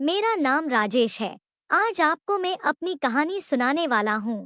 मेरा नाम राजेश है। आज आपको मैं अपनी कहानी सुनाने वाला हूँ।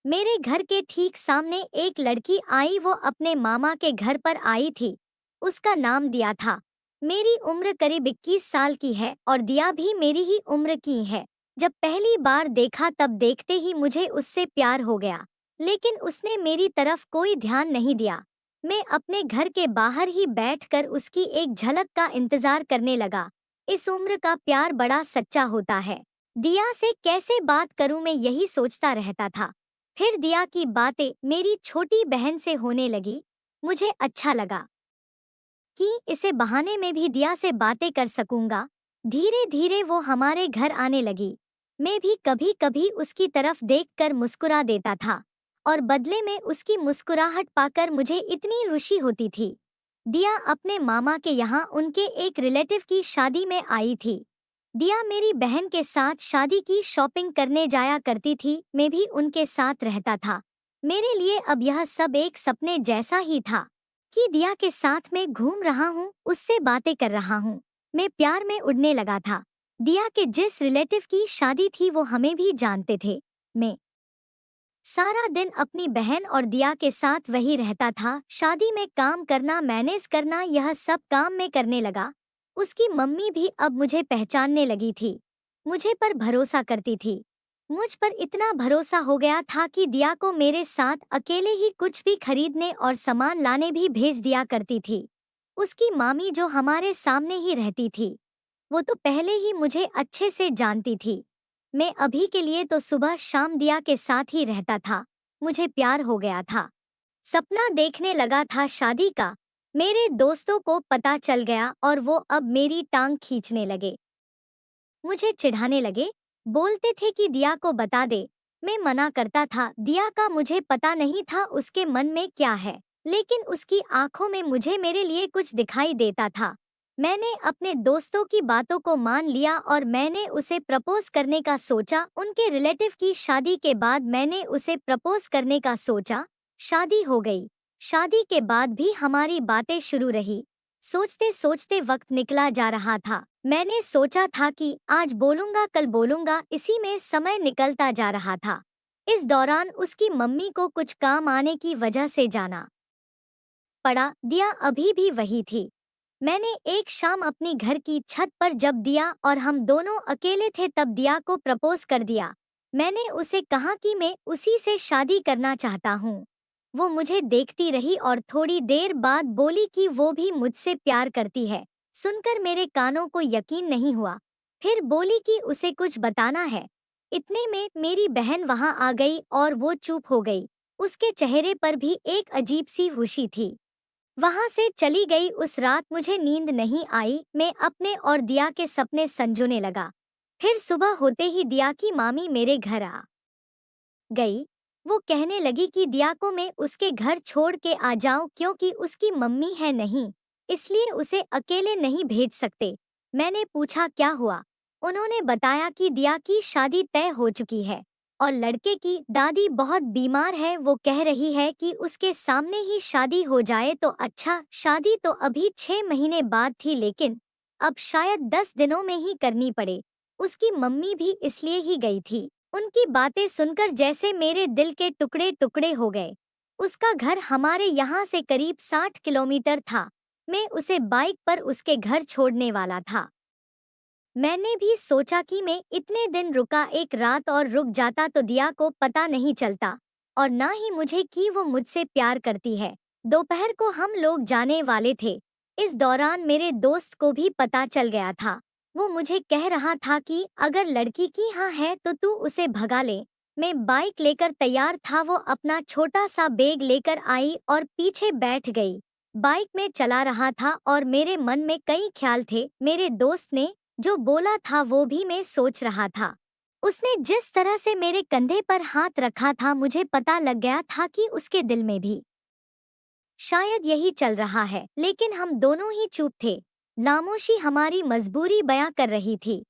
मेरे घर के ठीक सामने एक लड़की आई, वो अपने मामा के घर पर आई थी। उसका नाम दिया था। मेरी उम्र करीब 21 साल की है और दिया भी मेरी ही उम्र की है। जब पहली बार देखा तब देखते ही मुझे उससे प्यार हो गया, लेकिन उसने मेरी तरफ कोई ध्यान नहीं दिया। मैं अपने घर के बाहर ही बैठकर उसकी एक झलक का इंतजार करने लगा। इस उम्र का प्यार बड़ा सच्चा होता है। दिया से कैसे बात करूं, मैं यही सोचता रहता था। फिर दिया की बातें मेरी छोटी बहन से होने लगी। मुझे अच्छा लगा कि इसे बहाने में भी दिया से बातें कर सकूंगा। धीरे धीरे वो हमारे घर आने लगी। मैं भी कभी कभी उसकी तरफ देखकर मुस्कुरा देता था और बदले में उसकी मुस्कुराहट पाकर मुझे इतनी खुशी होती थी। दिया अपने मामा के यहाँ उनके एक रिलेटिव की शादी में आई थी। दिया मेरी बहन के साथ शादी की शॉपिंग करने जाया करती थी, मैं भी उनके साथ रहता था। मेरे लिए अब यह सब एक सपने जैसा ही था कि दिया के साथ मैं घूम रहा हूँ, उससे बातें कर रहा हूँ। मैं प्यार में उड़ने लगा था। दिया के जिस रिलेटिव की शादी थी वो हमें भी जानते थे। मैं सारा दिन अपनी बहन और दिया के साथ वही रहता था। शादी में काम करना, मैनेज करना, यह सब काम में करने लगा। उसकी मम्मी भी अब मुझे पहचानने लगी थी। मुझे पर भरोसा करती थी। मुझ पर इतना भरोसा हो गया था कि दिया को मेरे साथ अकेले ही कुछ भी खरीदने और सामान लाने भी भेज दिया करती थी। उसकी मामी जो हमारे सामने ही रहती थी, वो तो पहले ही मुझे अच्छे से जानती थी। मैं अभी के लिए तो सुबह शाम दिया के साथ ही रहता था। मुझे प्यार हो गया था। सपना देखने लगा था शादी का। मेरे दोस्तों को पता चल गया और वो अब मेरी टांग खींचने लगे। मुझे चिढ़ाने लगे। बोलते थे कि दिया को बता दे। मैं मना करता था। दिया का मुझे पता नहीं था उसके मन में क्या है, लेकिन उसकी आंखों में मुझे मेरे लिए कुछ दिखाई देता था। मैंने अपने दोस्तों की बातों को मान लिया और मैंने उसे प्रपोज करने का सोचा। उनके रिलेटिव की शादी के बाद मैंने उसे प्रपोज करने का सोचा। शादी हो गई। शादी के बाद भी हमारी बातें शुरू रही। सोचते सोचते वक्त निकला जा रहा था। मैंने सोचा था कि आज बोलूंगा कल बोलूंगा, इसी में समय निकलता जा रहा था। इस दौरान उसकी मम्मी को कुछ काम आने की वजह से जाना पड़ा। दिया अभी भी वही थी। मैंने एक शाम अपनी घर की छत पर जब दिया और हम दोनों अकेले थे तब दिया को प्रपोज कर दिया। मैंने उसे कहा कि मैं उसी से शादी करना चाहता हूँ। वो मुझे देखती रही और थोड़ी देर बाद बोली कि वो भी मुझसे प्यार करती है। सुनकर मेरे कानों को यकीन नहीं हुआ। फिर बोली कि उसे कुछ बताना है। इतने में मेरी बहन वहां आ गई और वो चुप हो गई। उसके चेहरे पर भी एक अजीब सी खुशी थी। वहां से चली गई। उस रात मुझे नींद नहीं आई। मैं अपने और दिया के सपने संजोने लगा। फिर सुबह होते ही दिया की मामी मेरे घर आ गई। वो कहने लगी कि दिया को मैं उसके घर छोड़ के आ जाऊं क्योंकि उसकी मम्मी है नहीं, इसलिए उसे अकेले नहीं भेज सकते। मैंने पूछा क्या हुआ। उन्होंने बताया कि दिया की शादी तय हो चुकी है और लड़के की दादी बहुत बीमार है। वो कह रही है कि उसके सामने ही शादी हो जाए तो अच्छा। शादी तो अभी 6 महीने बाद थी, लेकिन अब शायद 10 दिनों में ही करनी पड़े। उसकी मम्मी भी इसलिए ही गई थी। उनकी बातें सुनकर जैसे मेरे दिल के टुकड़े टुकड़े हो गए। उसका घर हमारे यहाँ से करीब 60 किलोमीटर था। मैं उसे बाइक पर उसके घर छोड़ने वाला था। मैंने भी सोचा कि मैं इतने दिन रुका, एक रात और रुक जाता तो दिया को पता नहीं चलता और ना ही मुझे कि वो मुझसे प्यार करती है। दोपहर को हम लोग जाने वाले थे। इस दौरान मेरे दोस्त को भी पता चल गया था। वो मुझे कह रहा था कि अगर लड़की की हाँ है तो तू उसे भगा ले। मैं बाइक लेकर तैयार था। वो अपना छोटा सा बैग लेकर आई और पीछे बैठ गई। बाइक में चला रहा था और मेरे मन में कई ख्याल थे। मेरे दोस्त ने जो बोला था वो भी मैं सोच रहा था। उसने जिस तरह से मेरे कंधे पर हाथ रखा था, मुझे पता लग गया था कि उसके दिल में भी शायद यही चल रहा है। लेकिन हम दोनों ही चुप थे। खामोशी हमारी मजबूरी बयां कर रही थी।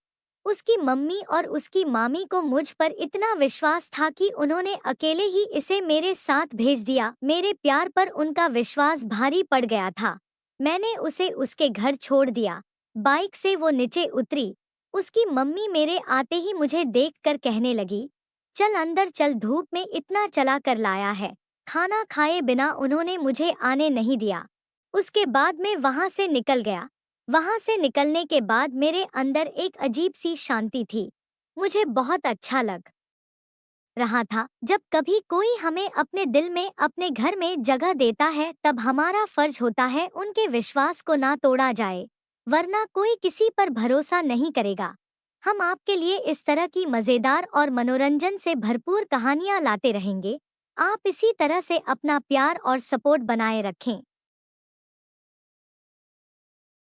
उसकी मम्मी और उसकी मामी को मुझ पर इतना विश्वास था कि उन्होंने अकेले ही इसे मेरे साथ भेज दिया। मेरे प्यार पर उनका विश्वास भारी पड़ गया था। मैंने उसे उसके घर छोड़ दिया। बाइक से वो नीचे उतरी। उसकी मम्मी मेरे आते ही मुझे देखकर कहने लगी, चल अंदर चल, धूप में इतना चला कर लाया है। खाना खाए बिना उन्होंने मुझे आने नहीं दिया। उसके बाद मैं वहां से निकल गया। वहां से निकलने के बाद मेरे अंदर एक अजीब सी शांति थी। मुझे बहुत अच्छा लग रहा था। जब कभी कोई हमें अपने दिल में, अपने घर में जगह देता है, तब हमारा फर्ज होता है उनके विश्वास को ना तोड़ा जाए, वरना कोई किसी पर भरोसा नहीं करेगा। हम आपके लिए इस तरह की मजेदार और मनोरंजन से भरपूर कहानियां लाते रहेंगे। आप इसी तरह से अपना प्यार और सपोर्ट बनाए रखें।